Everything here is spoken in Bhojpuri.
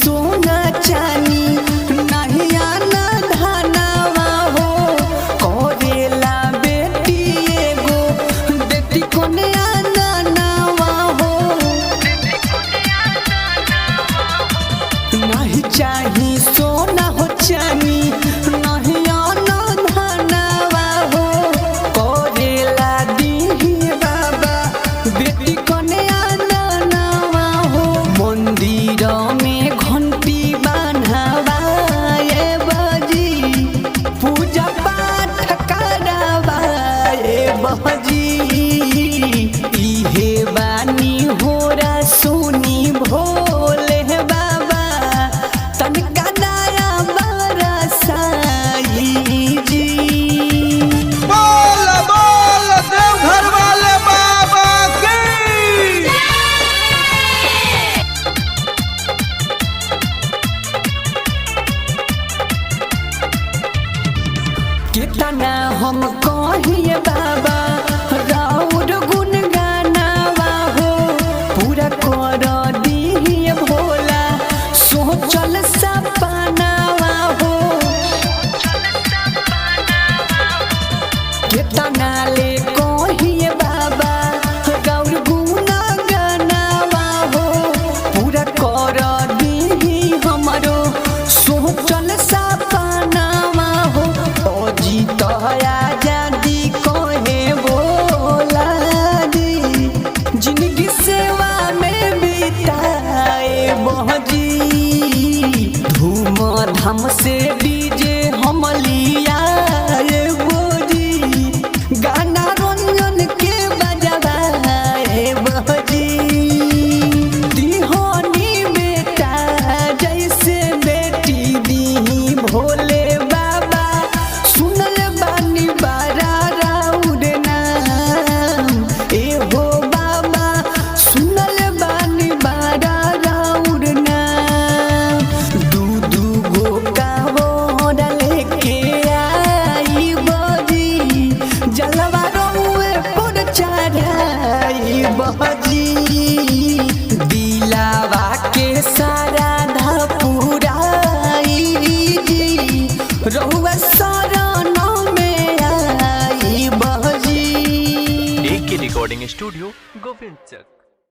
सोना चानी नहीं आना धनवा हो करेला बेटी एगो बेटी कोने आना नवा हो नहीं चाही सोना हो चानी नहीं आना धनवा हो करेला दीही बाबा बेटी कोने आना नवा हो मंदिर में घंटी बान्हवाए बजी पूजा पाठ करावाए बजी इहे बानी होरा सुनी भोले बाबा तनिका दया बरसाई जी। बोल बोल देवघर वाले बाबा की। कितना हम कहिए बाबा राउर गुण गानावा हो पूरा कर दिए भोला सोचल सपनावा हो कितना ले कहिए बाबा राउर गुण गानावा हो पूरा कर दिही हमरो सोचल सपनावा हो जी आजादी कहे बोला दी जिंदगी सेवा में बिताए बहजी धूम धाम से डीजे हम लियाए बोजी गाना रंजन के बजवाए बहजी दिहोनी बेटा जैसे बेटी दी भोले बाबा सुनल बानी बारा राउर नाम ए हो बाबा सुनल बानी बारा राउर नाम दू गो कांवर लेके आई बजी जलवा रउए पर चढ़ाई बजी दिलावा के सारा धपुराई जी रउआ शरण में आई बजी। एक रिकॉर्डिंग स्टूडियो गोविंद चक।